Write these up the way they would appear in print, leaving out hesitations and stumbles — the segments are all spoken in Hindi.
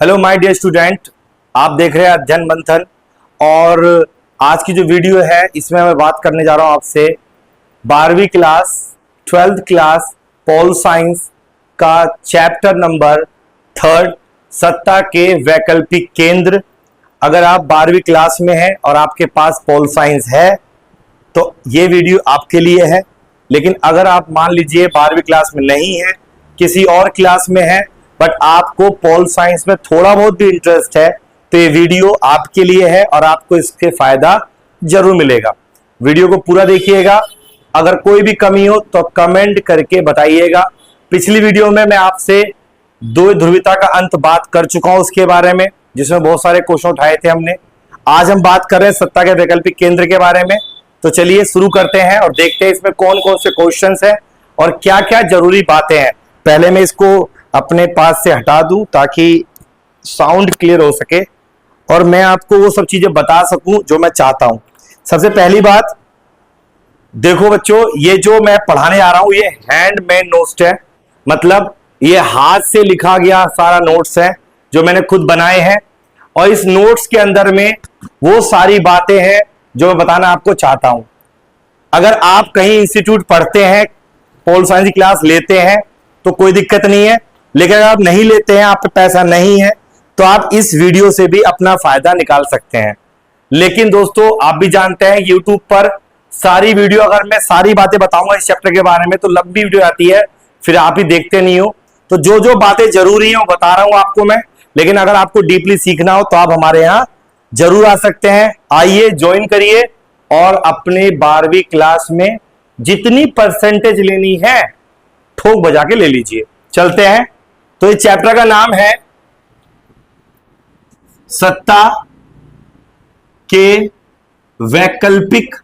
हेलो माय डियर स्टूडेंट, आप देख रहे हैं अध्ययन मंथन। और आज की जो वीडियो है इसमें मैं बात करने जा रहा हूं आपसे 12वीं class 12th class pol science का चैप्टर नंबर 3 सत्ता के वैकल्पिक केंद्र। अगर आप 12वीं क्लास में हैं और आपके पास पॉल साइंस है तो ये वीडियो आपके लिए है। लेकिन अगर आप मान लीजिए 12वीं क्लास में नहीं है, किसी और क्लास में है, बट आपको पॉल साइंस में थोड़ा बहुत भी इंटरेस्ट है, तो ये वीडियो आपके लिए है और आपको इसके फायदा जरूर मिलेगा। वीडियो को पूरा देखिएगा। अगर कोई भी कमी हो तो कमेंट करके बताइएगा। पिछली वीडियो में मैं आपसे दो ध्रुवीयता का अंत बात कर चुका हूं उसके बारे में, जिसमें बहुत सारे क्वेश्चन उठाए थे हमने। आज हम बात कर रहे हैं सत्ता के वैकल्पिक केंद्र के बारे में। तो चलिए शुरू करते हैं और देखते हैं इसमें कौन कौन से क्वेश्चंस हैं और क्या क्या जरूरी बातें हैं। पहले मैं इसको अपने पास से हटा दूं ताकि साउंड क्लियर हो सके और मैं आपको वो सब चीजें बता सकूं जो मैं चाहता हूं। सबसे पहली बात देखो बच्चों, ये जो मैं पढ़ाने आ रहा हूं ये हैंडमेड नोट्स है, मतलब ये हाथ से लिखा गया सारा नोट्स है जो मैंने खुद बनाए हैं। और इस नोट्स के अंदर में वो सारी बातें हैं जो मैं बताना आपको चाहता हूं। अगर आप कहीं इंस्टीट्यूट पढ़ते हैं, पॉल साइंस की क्लास लेते हैं तो कोई दिक्कत नहीं है, लेकिन अगर आप नहीं लेते हैं, आप पे पैसा नहीं है, तो आप इस वीडियो से भी अपना फायदा निकाल सकते हैं। लेकिन दोस्तों आप भी जानते हैं यूट्यूब पर सारी वीडियो, अगर मैं सारी बातें बताऊंगा इस चैप्टर के बारे में तो लंबी वीडियो आती है, फिर आप ही देखते नहीं हो। तो जो जो बातें जरूरी है वो बता रहा हूं आपको मैं। लेकिन अगर आपको डीपली सीखना हो तो आप हमारे यहाँ जरूर आ सकते हैं। आइए ज्वाइन करिए और अपने 12वीं क्लास में जितनी परसेंटेज लेनी है ठोक बजा के ले लीजिए। चलते हैं। तो इस चैप्टर का नाम है सत्ता के वैकल्पिक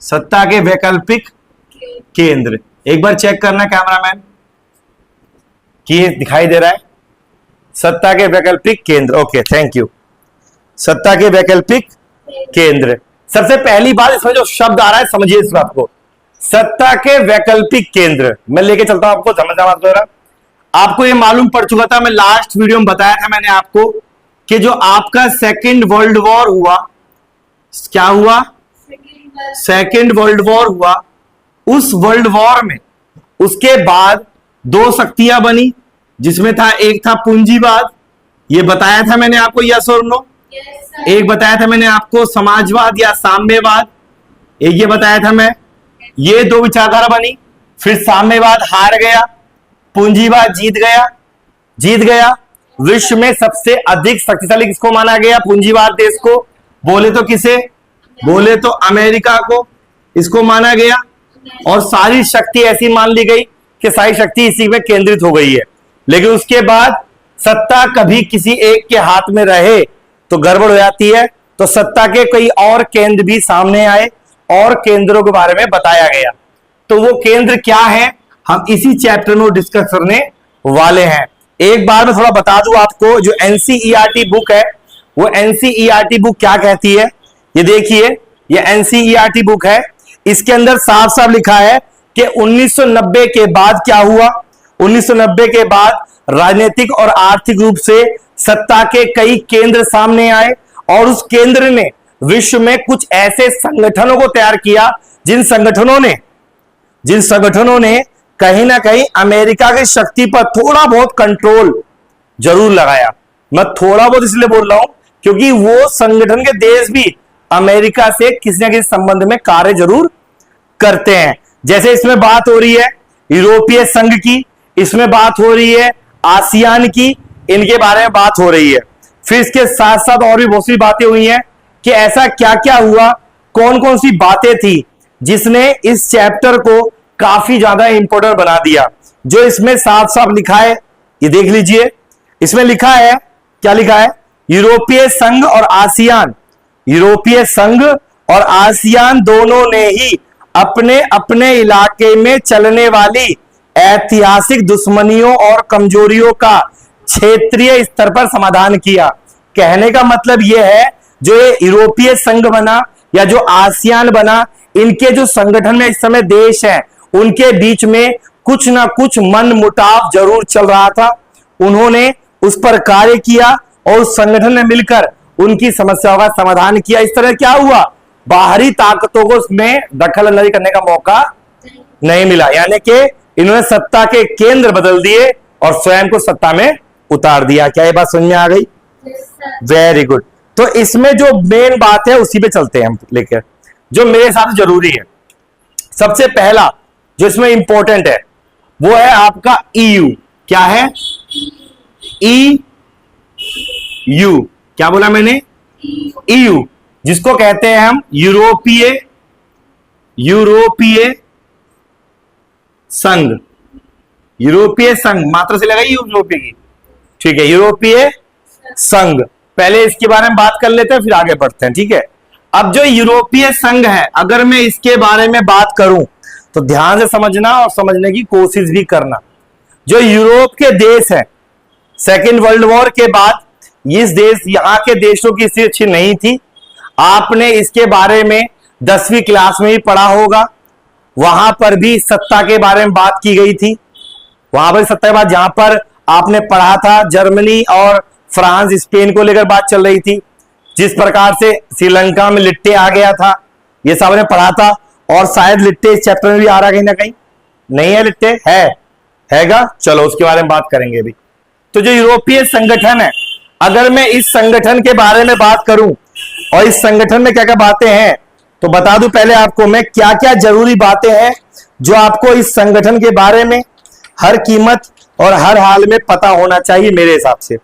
सत्ता के वैकल्पिक केंद्र। एक बार चेक करना कैमरामैन कि ये दिखाई दे रहा है। सत्ता के वैकल्पिक केंद्र, ओके थैंक यू। सत्ता के वैकल्पिक केंद्र। सबसे पहली बात इसमें जो शब्द आ रहा है समझिए इस बात को। सत्ता के वैकल्पिक केंद्र मैं लेके चलता हूं आपको, समझना बात जरा। आपको ये मालूम पड़ चुका था, मैं लास्ट वीडियो में बताया था मैंने आपको कि जो आपका सेकेंड वर्ल्ड वॉर हुआ, क्या हुआ? सेकेंड वर्ल्ड वॉर हुआ। उस वर्ल्ड वॉर में उसके बाद दो शक्तियां बनी, जिसमें था एक था पूंजीवाद, ये बताया था मैंने आपको, यस और नो। एक बताया था मैंने आपको समाजवाद या साम्यवाद, एक ये बताया था मैं। ये दो विचारधारा बनी, फिर साम्यवाद हार गया, पूंजीवाद जीत गया। विश्व में सबसे अधिक शक्तिशाली किसको माना गया? पूंजीवाद देश को। बोले तो किसे? बोले तो अमेरिका को इसको माना गया। और सारी शक्ति ऐसी मान ली गई कि सारी शक्ति इसी में केंद्रित हो गई है। लेकिन उसके बाद सत्ता कभी किसी एक के हाथ में रहे तो गड़बड़ हो जाती है। तो सत्ता के कई और केंद्र भी सामने आए और केंद्रों के बारे में बताया गया। तो वो केंद्र क्या है हम इसी चैप्टर में डिस्कस करने वाले हैं। एक बार मैं थोड़ा बता दूं आपको, जो एनसीईआरटी बुक है वो एनसीईआरटी बुक क्या कहती है, ये देखिए। ये एनसीईआरटी बुक है, इसके अंदर साफ साफ लिखा है कि 1990 के बाद क्या हुआ। 1990 के बाद राजनीतिक और आर्थिक रूप से सत्ता के कई केंद्र सामने आए और उस केंद्र ने विश्व में कुछ ऐसे संगठनों को तैयार किया जिन संगठनों ने कहीं ना कहीं अमेरिका की शक्ति पर थोड़ा बहुत कंट्रोल जरूर लगाया। मैं थोड़ा बहुत इसलिए बोल रहा हूं क्योंकि वो संगठन के देश भी अमेरिका से किसी न किसी संबंध में कार्य जरूर करते हैं। जैसे इसमें बात हो रही है यूरोपीय संघ की, इसमें बात हो रही है आसियान की, इनके बारे में बात हो रही है। फिर इसके साथ साथ और भी बहुत सी बातें हुई हैं कि ऐसा क्या क्या हुआ, कौन कौन सी बातें थी जिसने इस चैप्टर को काफी ज्यादा इंपॉर्टेंट बना दिया। जो इसमें साफ साफ लिखा है ये देख लीजिए। इसमें लिखा है, क्या लिखा है? यूरोपीय संघ और आसियान, यूरोपीय संघ और आसियान दोनों ने ही अपने अपने इलाके में चलने वाली ऐतिहासिक दुश्मनियों और कमजोरियों का क्षेत्रीय स्तर पर समाधान किया। कहने का मतलब यह है जो ये यूरोपीय संघ बना या जो आसियान बना, इनके जो संगठन में इस समय देश हैं उनके बीच में कुछ ना कुछ मन मुटाव जरूर चल रहा था। उन्होंने उस पर कार्य किया और उस संगठन ने मिलकर उनकी समस्याओं का समाधान किया। इस तरह क्या हुआ, बाहरी ताकतों को उसमें दखल अंदाजी करने का मौका नहीं मिला, यानी कि इन्होंने सत्ता के केंद्र बदल दिए और स्वयं को सत्ता में उतार दिया। क्या ये बात समझ में आ गई? Very good. तो इसमें जो मेन बात है उसी पे चलते हैं हम लेकर, जो मेरे हिसाब से जरूरी है। सबसे पहला जो इसमें इंपॉर्टेंट है वो है आपका ईयू। क्या है? ईयू। क्या बोला मैंने? ईयू, जिसको कहते हैं हम यूरोपीय संघ। यूरोपीय संघ मात्रा से लगाई यूरोपीय की, ठीक है, यूरोपीय संघ। पहले इसके बारे में बात कर लेते हैं फिर आगे बढ़ते हैं, ठीक है। अब जो यूरोपीय संघ है, अगर मैं इसके बारे में बात करूं तो ध्यान से समझना और समझने की कोशिश भी करना। जो यूरोप के देश है, सेकेंड वर्ल्ड वॉर के बाद यहां के देशों की स्थिति अच्छी नहीं थी। आपने इसके बारे में 10वीं क्लास में भी पढ़ा होगा। वहां पर भी सत्ता के बारे में बात की गई थी। वहां पर सत्ता के बाद जहां पर आपने पढ़ा था, जर्मनी और फ्रांस, स्पेन को लेकर बात चल रही थी। जिस प्रकार से श्रीलंका में लिट्टे आ गया था, ये सब ने पढ़ा था। और शायद लिट्टे इस चैप्टर में भी आ रहा कहीं ना कहीं, नहीं है? लिट्टे हैगा, चलो उसके बारे में बात करेंगे अभी। तो जो यूरोपीय संगठन है, अगर मैं इस संगठन के बारे में बात करूं और इस संगठन में क्या क्या बातें हैं, तो बता दूं पहले आपको मैं क्या क्या जरूरी बातें हैं जो आपको इस संगठन के बारे में हर कीमत और हर हाल में पता होना चाहिए मेरे हिसाब से।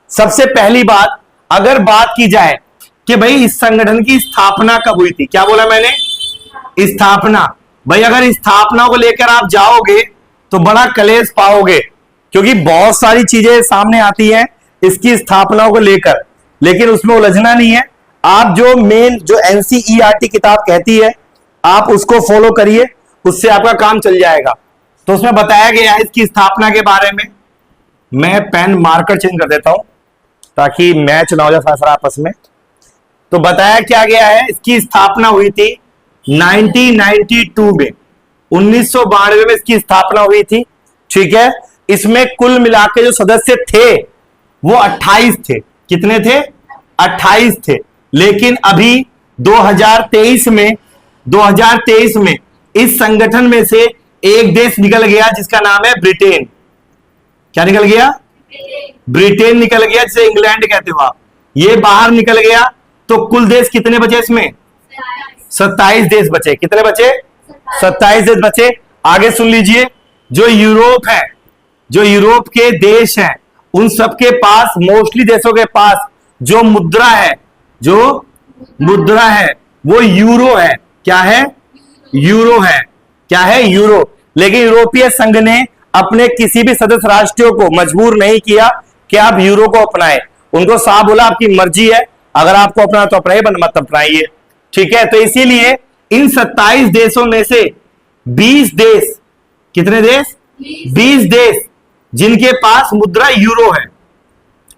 सबसे पहली बात, अगर बात की जाए कि भाई इस संगठन की स्थापना कब हुई थी, क्या बोला मैंने? स्थापना। भाई अगर स्थापना को लेकर आप जाओगे तो बड़ा कलेश पाओगे, क्योंकि बहुत सारी चीजें सामने आती हैं इसकी स्थापना को लेकर, लेकिन उसमें उलझना नहीं है। आप जो मेन जो NCERT किताब कहती है आप उसको फॉलो करिए, उससे आपका काम चल जाएगा। तो उसमें बताया गया है इसकी स्थापना के बारे में। मैं पेन मार्कर चेंज कर देता हूं ताकि मैच ना हो जाए सारा आपस में। तो बताया क्या गया है, इसकी स्थापना हुई थी 1992 में, 1992 में इसकी स्थापना हुई थी, ठीक है। इसमें कुल मिलाकर जो सदस्य थे वो 28 थे। कितने थे? 28 थे। लेकिन अभी 2023 में इस संगठन में से एक देश निकल गया जिसका नाम है ब्रिटेन। क्या निकल गया? ब्रिटेन निकल गया, जिसे इंग्लैंड कहते हो आप। ये बाहर निकल गया तो कुल देश कितने बचे इसमें? 27 देश बचे। कितने बचे? 27 देश बचे। आगे सुन लीजिए, जो यूरोप है, जो यूरोप के देश हैं, उन सबके पास, मोस्टली देशों के पास जो मुद्रा है वो यूरो है। क्या है? यूरो है। क्या है? यूरो। लेकिन यूरोपीय संघ ने अपने किसी भी सदस्य राष्ट्रों को मजबूर नहीं किया कि आप यूरो को अपनाएं। उनको साफ बोला आपकी मर्जी है, अगर आपको अपना तो अपनाइए, मत अपनाइए, ठीक है। तो इसीलिए इन 27 देशों में से 20 देश, कितने देश? 20 देश जिनके पास मुद्रा यूरो है,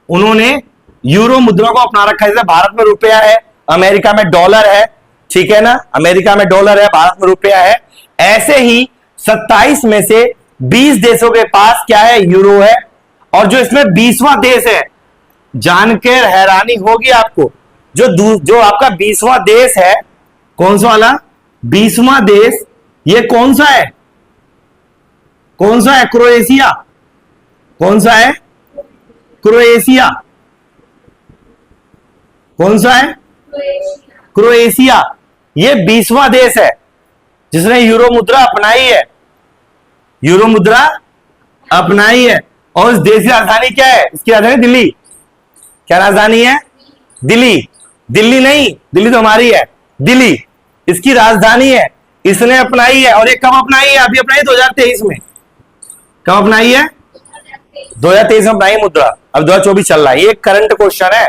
उन्होंने यूरो मुद्रा को अपना रखा है। जैसे भारत में रुपया है, अमेरिका में डॉलर है, ठीक है ना, अमेरिका में डॉलर है, भारत में रुपया है। ऐसे ही 27 में से 20 देशों के पास क्या है? यूरो है। और जो इसमें 20वां देश है, जानकर हैरानी होगी आपको, जो आपका 20वां देश है, कौन सा वाला? 20वां देश ये कौन सा है? कौन सा है? क्रोएशिया। कौन सा है? क्रोएशिया। कौन सा है? क्रोएशिया। ये 20वां देश है जिसने यूरो मुद्रा अपनाई है। यूरो मुद्रा अपनाई है। और इस देश की राजधानी क्या है? इसकी राजधानी दिल्ली। क्या राजधानी है? दिल्ली। दिल्ली नहीं, दिल्ली तो हमारी है, दिल्ली इसकी राजधानी है। इसने अपनाई है। और ये कब अपनाई है? अभी अपनाई 2023 में। कब अपनाई है? 2023 में अपनाई मुद्रा। अब 2024 चल रहा है। ये करंट क्वेश्चन है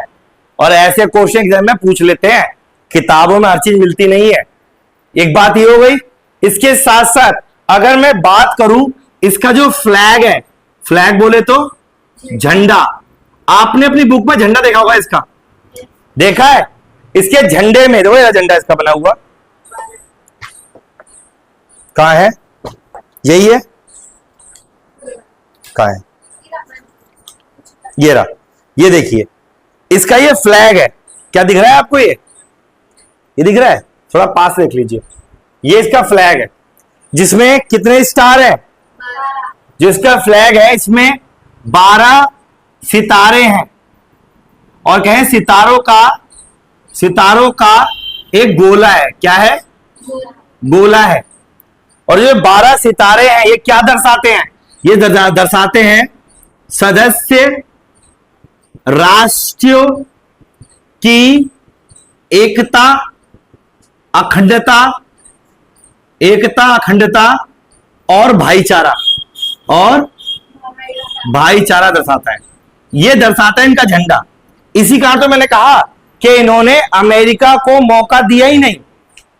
और ऐसे क्वेश्चन एग्जाम में पूछ लेते हैं। किताबों में हर चीज मिलती नहीं है। एक बात ये हो गई। इसके साथ साथ अगर मैं बात करूं, इसका जो फ्लैग है, फ्लैग बोले तो झंडा। आपने अपनी बुक में झंडा देखा होगा, इसका देखा है? इसके झंडे में देखो, झंडा इसका बना हुआ कहां है? यही है, कहाँ है, ये रहा, ये देखिए इसका ये फ्लैग है, क्या दिख रहा है आपको, ये दिख रहा है, थोड़ा पास देख लीजिए, ये इसका फ्लैग है जिसमें कितने स्टार है, जो इसका फ्लैग है इसमें 12 सितारे हैं, और कहें सितारों का एक गोला है, क्या है, गोला है, और जो 12 सितारे हैं ये क्या दर्शाते हैं, ये दर्शाते हैं सदस्य राष्ट्रों की एकता अखंडता और भाईचारा दर्शाता है, ये दर्शाता है इनका झंडा। इसी कारण तो मैंने कहा कि इन्होंने अमेरिका को मौका दिया ही नहीं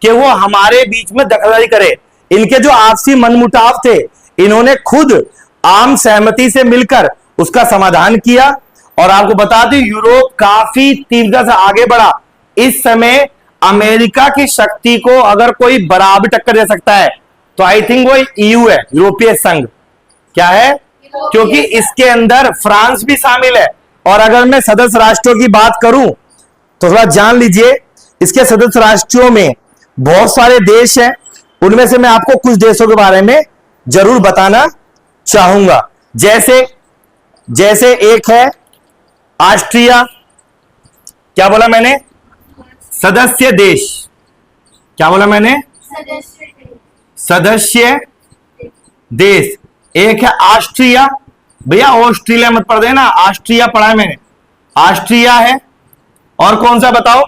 कि वो हमारे बीच में दखलंदाजी करे। इनके जो आपसी मनमुटाव थे इन्होंने खुद आम सहमति से मिलकर उसका समाधान किया, और आपको बता दें यूरोप काफी तीव्रता से आगे बढ़ा। इस समय अमेरिका की शक्ति को अगर कोई बराबर टक्कर दे सकता है तो आई थिंक वो ईयू है, यूरोपीय संघ। क्या है, क्योंकि इसके अंदर फ्रांस भी शामिल है, और अगर मैं सदस्य राष्ट्रों की बात करूं तो थोड़ा जान लीजिए, इसके सदस्य राष्ट्रों में बहुत सारे देश हैं, उनमें से मैं आपको कुछ देशों के बारे में जरूर बताना चाहूंगा। जैसे एक है ऑस्ट्रिया, क्या बोला मैंने, सदस्य देश, क्या बोला मैंने, सदस्य देश। एक है ऑस्ट्रिया, भैया ऑस्ट्रेलिया मत पढ़ देना, ऑस्ट्रिया पढ़ा है मैंने, ऑस्ट्रिया है, और कौन सा बताओ,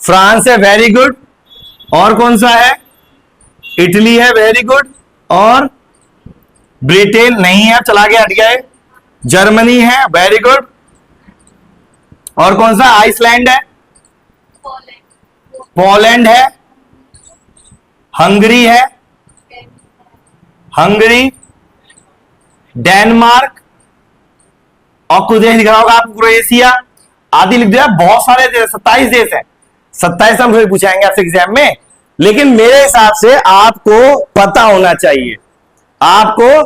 फ्रांस है, वेरी गुड, और कौन सा है, इटली है, वेरी गुड, और ब्रिटेन नहीं है, चला गया, हट गया है, जर्मनी है, वेरी गुड, और कौन सा, आइसलैंड है, पोलैंड है, हंगरी है, डेनमार्क, और कुछ देश दिख रहा होगा आपको, क्रोएशिया आदि लिख दिया। बहुत सारे देश, 27 देश है, 27 हम फिर पूछाएंगे आपसे एग्जाम में, लेकिन मेरे हिसाब से आपको पता होना चाहिए, आपको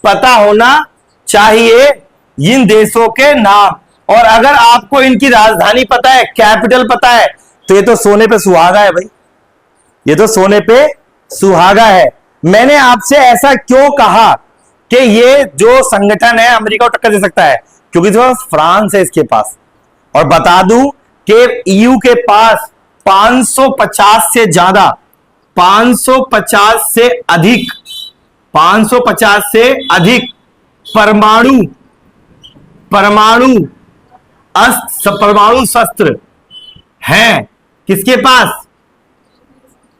पता होना चाहिए इन देशों के नाम, और अगर आपको इनकी राजधानी पता है, कैपिटल पता है, तो ये तो सोने पे सुहागा है भाई, ये तो सोने पे सुहागा है। मैंने आपसे ऐसा क्यों कहा कि ये जो संगठन है अमेरिका को टक्कर दे सकता है, क्योंकि जो फ्रांस है इसके पास, और बता दूं कि ईयू के पास 550 से ज्यादा, 550 से अधिक परमाणु शस्त्र हैं किसके पास,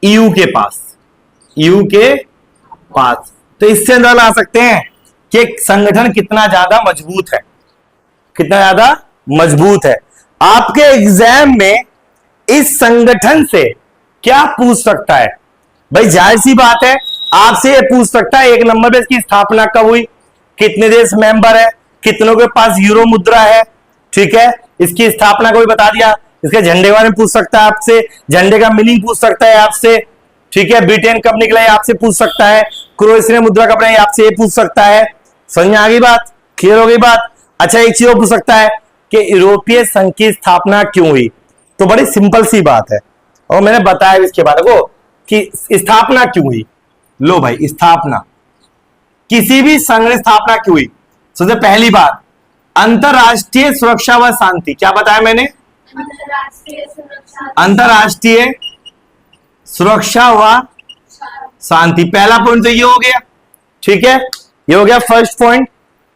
ईयू के पास। तो इससे अंदाजा लगा सकते हैं कि संगठन कितना ज्यादा मजबूत है। आपके एग्जाम में इस संगठन से क्या पूछ सकता है भाई, जाहिर सी बात है आपसे ये पूछ सकता है, एक नंबर पे इसकी स्थापना कब हुई, कितने देश मेंबर है, कितनों के पास यूरो मुद्रा है, ठीक है, इसकी स्थापना को भी बता दिया, इसके झंडे के बारे में पूछ सकता है आपसे, झंडे का मीनिंग पूछ सकता है आपसे, ठीक है, ब्रिटेन कब निकला है आपसे पूछ सकता है, क्रोएशिया मुद्रा कब बनाई आपसे ये पूछ सकता है। समझ में आ गई बात, क्लियर हो गई बात। अच्छा, एक चीज पूछ सकता है कि यूरोपीय संघ की स्थापना क्यों हुई, तो बड़ी सिंपल सी बात है, और मैंने बताया इसके बारे को कि स्थापना क्यों हुई। लो भाई, स्थापना, किसी भी संघ की स्थापना क्यों हुई, सबसे पहली बात अंतरराष्ट्रीय सुरक्षा व शांति। क्या बताया मैंने, अंतरराष्ट्रीय सुरक्षा व शांति, पहला पॉइंट तो ये हो गया, ठीक है, ये हो गया फर्स्ट पॉइंट।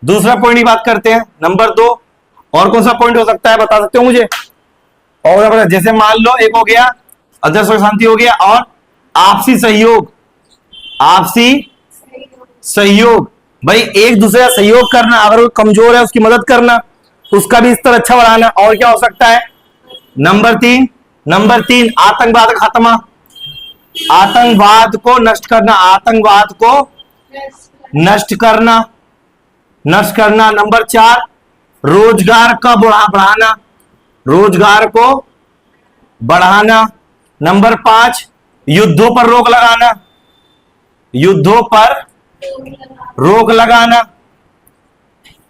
दूसरा पॉइंट की बात करते हैं, नंबर 2, और कौन सा पॉइंट हो सकता है बता सकते हो मुझे, और जैसे मान लो एक हो गया अंतरराष्ट्रीय सुरक्षा शांति हो गया, और आपसी सहयोग, भाई एक दूसरे का सहयोग करना, अगर वो कमजोर है उसकी मदद करना, उसका भी स्तर अच्छा बढ़ाना। और क्या हो सकता है, नंबर 3 आतंकवाद का खात्मा, आतंकवाद को नष्ट करना। नंबर 4 रोजगार का बढ़ाना। नंबर 5 युद्धों पर रोक लगाना।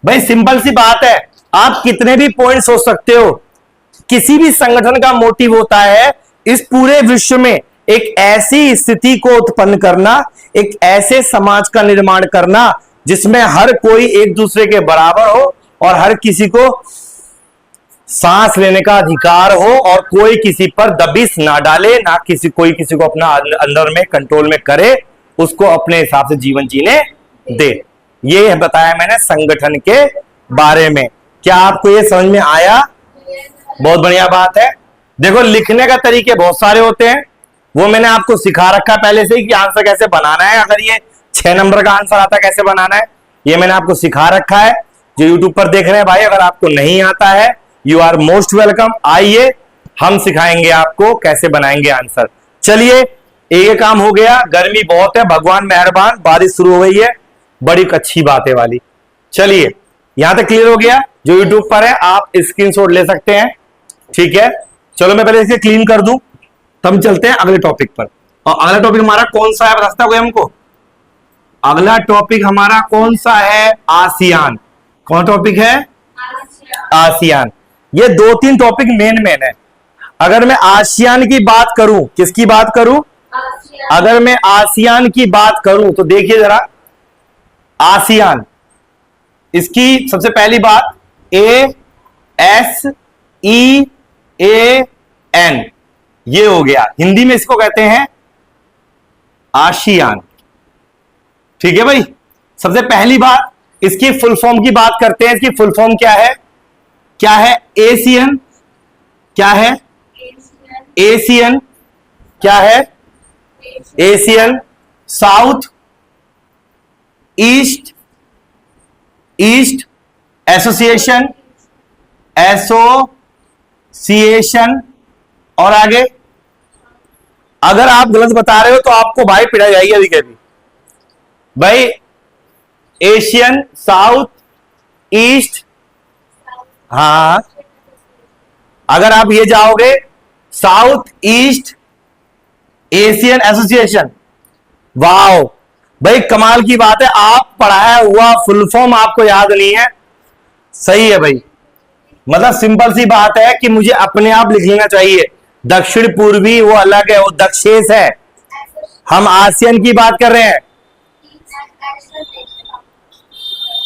भाई सिंपल सी बात है, आप कितने भी पॉइंट सोच सकते हो। किसी भी संगठन का मोटिव होता है इस पूरे विश्व में एक ऐसी स्थिति को उत्पन्न करना, एक ऐसे समाज का निर्माण करना जिसमें हर कोई एक दूसरे के बराबर हो और हर किसी को सांस लेने का अधिकार हो और कोई किसी पर दबिश ना डाले, ना कोई किसी को अपना अंदर में कंट्रोल में करे, उसको अपने हिसाब से जीवन जीने दे। ये बताया मैंने संगठन के बारे में। क्या आपको ये समझ में आया? बहुत बढ़िया बात है। देखो लिखने का तरीके बहुत सारे होते हैं, वो मैंने आपको सिखा रखा पहले से ही कि आंसर कैसे बनाना है। अगर ये 6 नंबर का आंसर आता कैसे बनाना है, ये मैंने आपको सिखा रखा है। जो यूट्यूब पर देख रहे हैं भाई, अगर आपको नहीं आता है, यू आर मोस्ट वेलकम। आइए हम सिखाएंगे आपको कैसे बनाएंगे आंसर। चलिए एक काम हो गया, गर्मी बहुत है, भगवान मेहरबान, बारिश शुरू हो गई है, बड़ी अच्छी बात है वाली। चलिए यहां तक क्लियर हो गया। जो यूट्यूब पर है आप स्क्रीनशॉट ले सकते हैं, ठीक है। चलो मैं पहले इसे क्लीन कर दूं, तब चलते हैं अगले टॉपिक पर। और अगला टॉपिक हमारा कौन सा है, बता कोई हमको? अगला टॉपिक हमारा कौन सा है? आसियान। कौन टॉपिक है? आसियान। ये 2-3 टॉपिक मेन है। अगर मैं आसियान की बात करूं, किसकी बात करूं? अगर मैं आसियान की बात करूं तो देखिए जरा, आसियान, इसकी सबसे पहली बात ASEAN, ये हो गया। हिंदी में इसको कहते हैं आसियान, ठीक है भाई। सबसे पहली बात इसकी फुल फॉर्म की बात करते हैं। इसकी फुल फॉर्म क्या है? क्या है? एशियन। क्या है? एशियन। क्या है? Asian south east association. और आगे अगर आप गलत बता रहे हो तो आपको भाई पिटाई जाएगी अभी के अभी। भाई एशियन साउथ ईस्ट, हाँ, अगर आप ये जाओगे south east Asian association, wow भाई कमाल की बात है। आप पढ़ाया हुआ फुल फॉर्म आपको याद नहीं है, सही है भाई। मतलब सिंपल सी बात है कि मुझे अपने आप लिख लेना चाहिए। दक्षिण पूर्वी वो अलग है, वो दक्षेश है। हम आसियान की बात कर रहे हैं।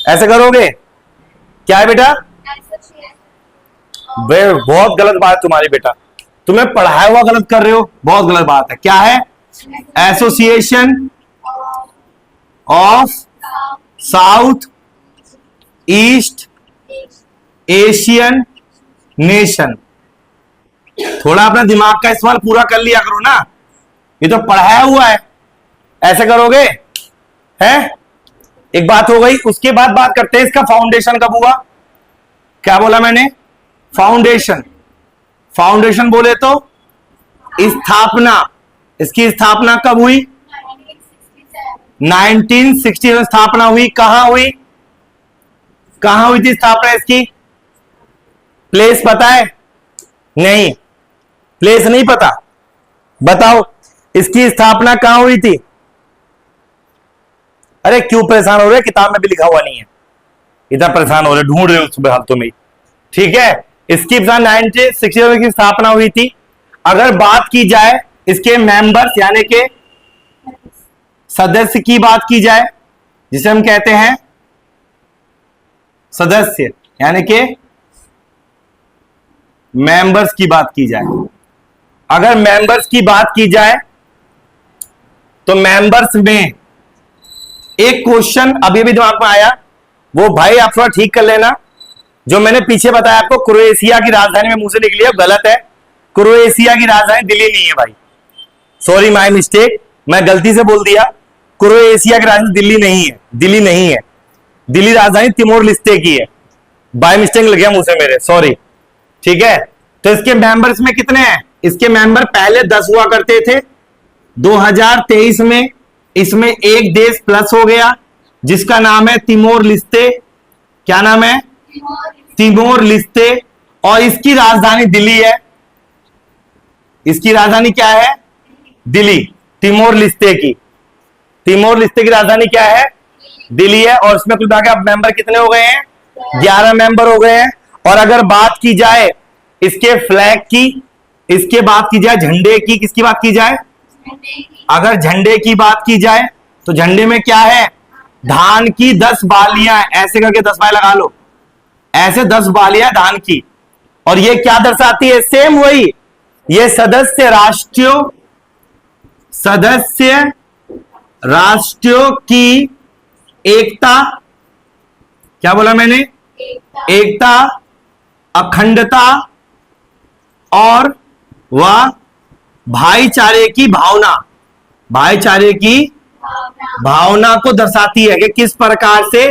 ऐसे करोगे क्या है बेटा? बहुत गलत बात है तुम्हारी बेटा, तुम्हें पढ़ाया हुआ गलत कर रहे हो, बहुत गलत बात है। क्या है? Association of south east Asian nation. थोड़ा अपना दिमाग का इस्तेमाल पूरा कर लिया करो ना, ये तो पढ़ाया हुआ है। ऐसे करोगे हैं? एक बात हो गई। उसके बाद बात करते हैं इसका फाउंडेशन कब हुआ। क्या बोला मैंने? फाउंडेशन। फाउंडेशन बोले तो स्थापना। इसकी स्थापना कब हुई? 1960 स्थापना हुई। कहां हुई? कहां हुई थी स्थापना इसकी? प्लेस पता है? नहीं, प्लेस नहीं पता। बताओ इसकी स्थापना कहां हुई थी? अरे क्यों परेशान हो रहे? किताब में भी लिखा हुआ नहीं है, इतना परेशान हो रहे, ढूंढ रहे हो सुबह हाथों में, ठीक है। इसकी 1960 की स्थापना हुई थी। अगर बात की जाए इसके मेंबर्स यानी के सदस्य की बात की जाए, जिसे हम कहते हैं सदस्य यानी के मेंबर्स की बात की जाए, अगर मेंबर्स की बात की जाए तो मेंबर्स में एक क्वेश्चन अभी भी दिमाग में आया, वो भाई आप थोड़ा ठीक कर लेना। जो मैंने पीछे बताया आपको, क्रोएशिया की राजधानी में मुंह से निकली है, गलत है। क्रोएशिया की राजधानी दिल्ली नहीं है भाई, सॉरी माय मिस्टेक, मैं गलती से बोल दिया। क्रोएशिया की राजधानी दिल्ली नहीं है, दिल्ली नहीं है। दिल्ली राजधानी तिमोर लिस्ते की है, बाय मिस्टेक लग गया मुंह से मेरे, सॉरी, ठीक है। तो इसके मेंबर्स में कितने हैं? इसके मेंबर पहले 10 हुआ करते थे। 2023 में इसमें एक देश प्लस हो गया जिसका नाम है तिमोर लिस्ते। क्या नाम है? तिमोर लिस्ते। और इसकी राजधानी दिल्ली है। इसकी राजधानी क्या है? दिल्ली। तिमोर लिस्ते की, तिमोर लिस्ते की राजधानी क्या है? दिल्ली है। और इसमें कुल मिलाकर अब मेंबर कितने हो गए हैं? 11 मेंबर हो गए हैं। और अगर बात की जाए इसके फ्लैग की, इसके बात की जाए झंडे की, किसकी बात की जाए? अगर झंडे की बात की जाए तो झंडे में क्या है? धान की 10 बालियां, ऐसे करके 10 बालियां लगा लो, ऐसे 10 बालियां धान की। और ये क्या दर्शाती है? सेम वही, ये सदस्य राष्ट्रों की एकता, क्या बोला मैंने? एकता, अखंडता और वह भाईचारे की भावना, भाईचारे की भावना को दर्शाती है कि किस प्रकार से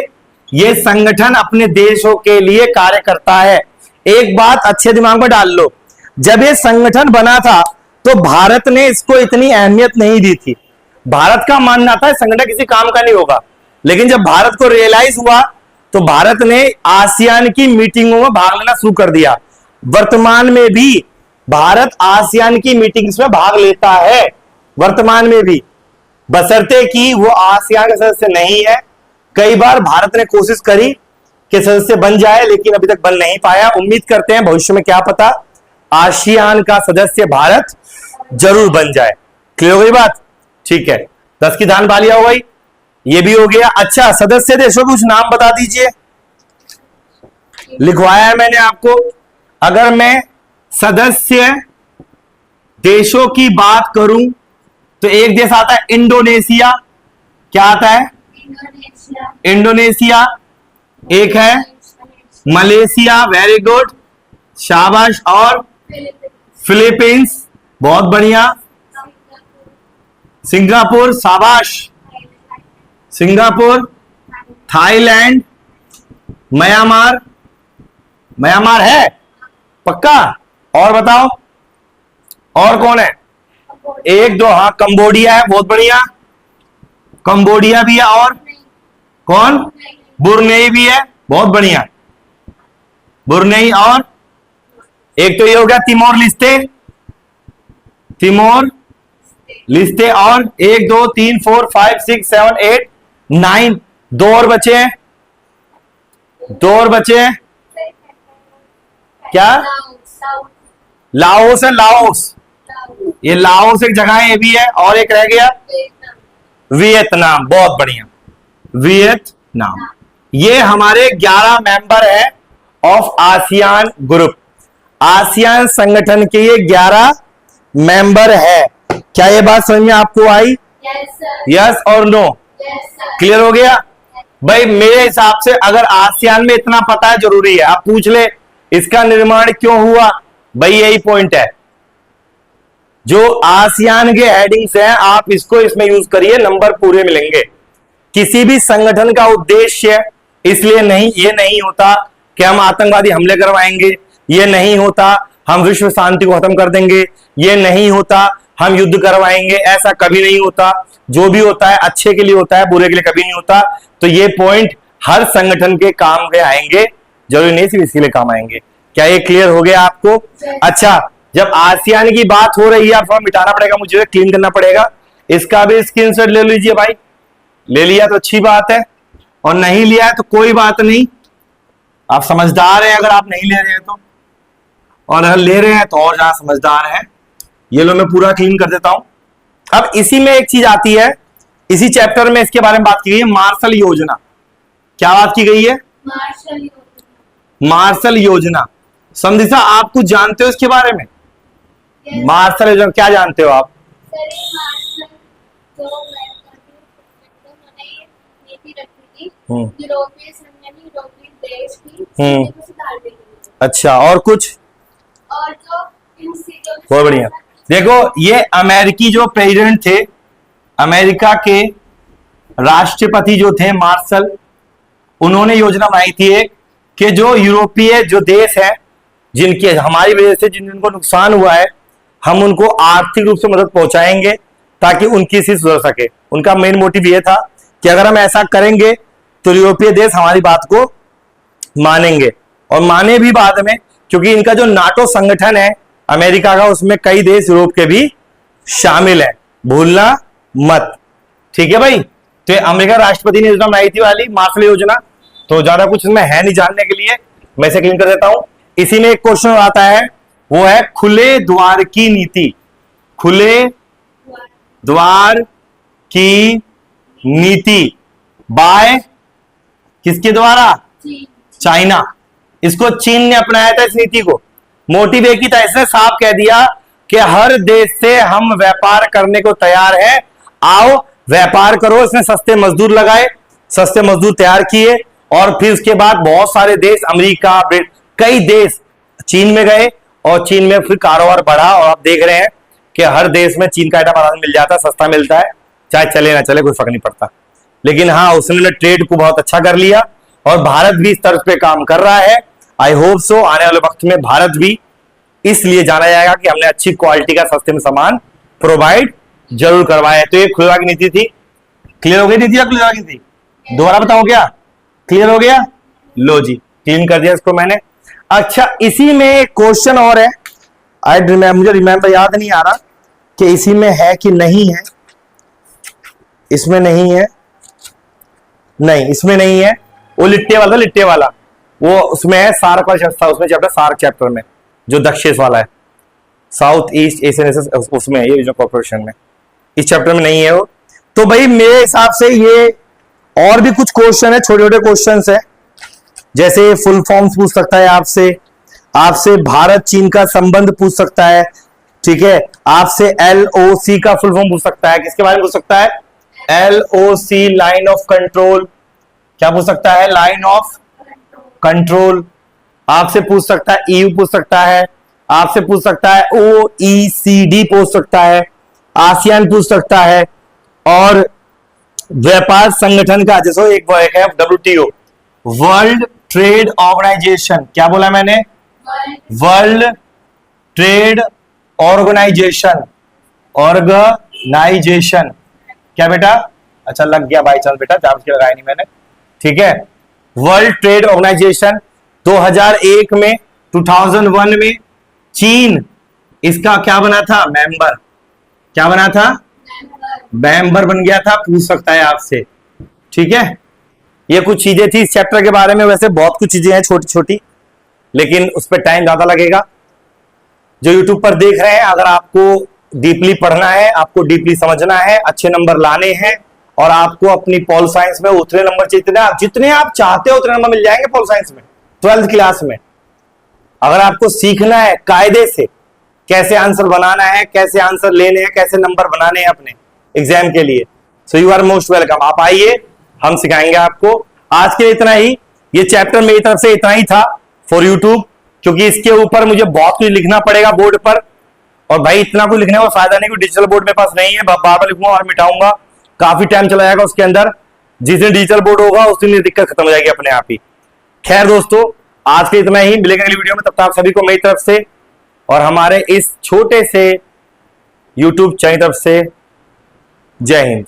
यह संगठन अपने देशों के लिए कार्य करता है। एक बात अच्छे दिमाग में डाल लो, जब यह संगठन बना था तो भारत ने इसको इतनी अहमियत नहीं दी थी। भारत का मानना था संगठन किसी काम का नहीं होगा, लेकिन जब भारत को रियलाइज हुआ तो भारत ने आसियान की मीटिंगों में भाग लेना शुरू कर दिया। वर्तमान में भी भारत आसियान की मीटिंग्स में भाग लेता है, वर्तमान में भी, बशर्ते कि वो आसियान का सदस्य नहीं है। कई बार भारत ने कोशिश करी कि सदस्य बन जाए, लेकिन अभी तक बन नहीं पाया। उम्मीद करते हैं भविष्य में, क्या पता, आसियान का सदस्य भारत जरूर बन जाए। क्लियर हो गई बात? ठीक है, 10 की धान बालियां हो गई, ये भी हो गया। अच्छा, सदस्य देशों के कुछ नाम बता दीजिए, लिखवाया है मैंने आपको। अगर मैं सदस्य देशों की बात करूं तो एक देश आता है इंडोनेशिया। क्या आता है? इंडोनेशिया। एक है मलेशिया, वेरी गुड, शाबाश। और फिलीपींस, बहुत बढ़िया। सिंगापुर, शाबाश, सिंगापुर। थाईलैंड, म्यांमार, म्यांमार है पक्का? और बताओ, और कौन है? एक दो, हाँ, कंबोडिया है, बहुत बढ़िया, कंबोडिया भी है। और कौन? बुरनेई भी है, बहुत बढ़िया, बुरनेई। और एक तो ये हो गया तिमोर लिस्ते, तिमोर लिस्ते। और 1 2 3 4 5 6 7 8 9, 2 और बचे हैं, 2 और बचे हैं। क्या? लाओस है, लाओस, ये लाओस एक जगह है, ये भी है। और एक रह गया वियतनाम, बहुत बढ़िया, वियतनाम। ये हमारे 11 मेंबर है ऑफ आसियान ग्रुप। आसियान संगठन के ये 11 मेंबर है। क्या ये बात समझ में आपको आई? यस और नो? क्लियर हो गया भाई? मेरे हिसाब से अगर आसियान में इतना पता है जरूरी है। आप पूछ ले इसका निर्माण क्यों हुआ, भाई यही पॉइंट है। जो आसियान के हेडिंग्स हैं आप इसको इसमें यूज करिए, नंबर पूरे मिलेंगे। किसी भी संगठन का उद्देश्य इसलिए नहीं, ये नहीं होता कि हम आतंकवादी हमले करवाएंगे, ये नहीं होता हम विश्व शांति को खत्म कर देंगे, ये नहीं होता हम युद्ध करवाएंगे, ऐसा कभी नहीं होता। जो भी होता है अच्छे के लिए होता है, बुरे के लिए कभी नहीं होता। तो ये पॉइंट हर संगठन के काम के आएंगे, जरूरी नहीं सिर्फ इसके लिए काम आएंगे। क्या ये क्लियर हो गया आपको? अच्छा, जब आसियान की बात हो रही है, फॉर्म मिटाना पड़ेगा, मुझे क्लीन करना पड़ेगा। इसका भी स्क्रीनशॉट ले लीजिए भाई। ले लिया तो अच्छी बात है, और नहीं लिया है तो कोई बात नहीं, आप समझदार हैं अगर आप नहीं ले रहे हैं तो, और अगर ले रहे हैं तो और ज्यादा समझदार हैं। ये लो, मैं पूरा क्लीन कर देता हूं। अब इसी में एक चीज आती है, इसी चैप्टर में इसके बारे में बात की गई है, मार्शल योजना। क्या बात की गई है? मार्शल योजना। समझिसा, आप कुछ जानते हो इसके बारे में? मार्शल योजना क्या जानते हो आप? यूरोपीय संघ यानी यूरोपीय देश की स्थिति को सुधार देने के लिए। अच्छा, और कुछ? और जो इन सीटों में बहुत बढ़िया। देखो, ये अमेरिकी जो प्रेसिडेंट थे, अमेरिका के राष्ट्रपति जो थे मार्शल, उन्होंने योजना बनाई थी एक, कि जो यूरोपीय जो देश है जिनके हमारी वजह से जिनको नुकसान हुआ है, हम उनको आर्थिक रूप से मदद पहुंचाएंगे ताकि उनकी स्थिति सुधर सके। उनका मेन मोटिव ये था कि अगर हम ऐसा करेंगे तो यूरोपीय देश हमारी बात को मानेंगे, और माने भी बाद में, क्योंकि इनका जो नाटो संगठन है अमेरिका का, उसमें कई देश यूरोप के भी शामिल है, भूलना मत। ठीक है भाई? तो अमेरिका राष्ट्रपति ने योजना बनाई थी वाली मार्शल योजना, तो ज्यादा कुछ इसमें है नहीं जानने के लिए, मैं इसे क्लीन कर देता हूं। इसी में एक क्वेश्चन आता है, वो है खुले द्वार की नीति। खुले द्वार की नीति बाय किसके द्वारा? चाइना। इसको चीन ने अपनाया था इस नीति को। मोटिव एक ही था, इसने साफ कह दिया कि हर देश से हम व्यापार करने को तैयार है, आओ व्यापार करो। इसने सस्ते मजदूर लगाए, सस्ते मजदूर तैयार किए, और फिर उसके बाद बहुत सारे देश, अमेरिका, कई देश चीन में गए, और चीन में फिर कारोबार बढ़ा। और आप देख रहे हैं कि हर देश में चीन का आइटम आराम मिल जाता है, सस्ता मिलता है, चाहे चले ना चले कोई फर्क नहीं पड़ता। लेकिन हाँ, उसने ट्रेड को बहुत अच्छा कर लिया, और भारत भी इस तर्ज पे काम कर रहा है। आई होप सो आने वाले वक्त में भारत भी इसलिए जाना जाएगा कि हमने अच्छी क्वालिटी का सस्ते में सामान प्रोवाइड जरूर करवाया है। तो ये खुले द्वार की नीति थी। क्लियर हो गई नीति या खुले द्वार की थी? दोबारा बताओ क्या क्लियर हो गया? लो जी, क्लीन कर दिया इसको मैंने। अच्छा, इसी में एक क्वेश्चन और है, मुझे रिमेंबर याद नहीं आ रहा कि इसी में है कि नहीं है। इसमें नहीं है, नहीं इसमें नहीं है। वो लिट्टे वाला वो उसमें है, सार्क वाला था उसमें चैप्टर, सार्क चैप्टर में जो दक्षिण वाला है, साउथ ईस्ट एशियन, उसमें ये जो कॉर्पोरेशन में, इस चैप्टर में नहीं है वो। तो भाई मेरे हिसाब से ये और भी कुछ क्वेश्चन है, छोटे छोटे क्वेश्चन है, जैसे फुल फॉर्म्स पूछ सकता है आपसे, आपसे भारत चीन का संबंध पूछ सकता है, ठीक है, आपसे LOC का फुल फॉर्म पूछ सकता है। किसके बारे में पूछ सकता है? LOC, line of control. क्या पूछ सकता है? Line of control. आपसे पूछ सकता है EU पूछ सकता है, आपसे पूछ सकता है OECD पूछ सकता है, आसियान पूछ सकता है, और व्यापार संगठन का जैसे एक है WTO, वर्ल्ड ट्रेड ऑर्गेनाइजेशन। क्या बोला मैंने? World trade organisation. ऑर्गेनाइजेशन क्या बेटा? अच्छा लग गया भाई, चल बेटा, जान के लगाया नहीं मैंने, ठीक है। वर्ल्ड ट्रेड ऑर्गेनाइजेशन 2001 में, 2001 में चीन इसका क्या बना था? मेंबर। क्या बना था? मेंबर बन गया था। पूछ सकता है आपसे, ठीक है। ये कुछ चीजें थी इस चैप्टर के बारे में। वैसे बहुत कुछ चीजें हैं छोटी छोटी, लेकिन उस पर टाइम ज्यादा लगेगा। जो यूट्यूब पर देख रहे हैं, अगर आपको डीपली पढ़ना है, आपको डीपली समझना है, अच्छे नंबर लाने हैं, और आपको अपनी पॉल साइंस में उतने नंबर जितने आप चाहते हो उतने नंबर मिल जाएंगे पॉल साइंस में 12th क्लास में। अगर आपको सीखना है कायदे से कैसे आंसर बनाना है, कैसे आंसर लेने हैं, कैसे नंबर बनाने हैं अपने एग्जाम के लिए, so you are most welcome. आप आइए, हम सिखाएंगे आपको। आज के लिए इतना ही। ये चैप्टर मेरी तरफ से इतना ही था फॉर यूट्यूब, क्योंकि इसके ऊपर मुझे बहुत कुछ लिखना पड़ेगा बोर्ड पर, और भाई इतना कुछ लिखने का फायदा नहीं, डिजिटल बोर्ड मेरे पास नहीं है, बार बार लिखूंगा और मिटाऊंगा, काफी टाइम चला जाएगा उसके अंदर। जिस दिन डिजिटल बोर्ड होगा उस दिन ये दिक्कत खत्म हो जाएगी अपने आप ही। खैर दोस्तों, आज के इतना ही, मिलेंगे अगली वीडियो में। तब तक आप सभी को मेरी तरफ से और हमारे इस छोटे से यूट्यूब चैनल तरफ से जय हिंद।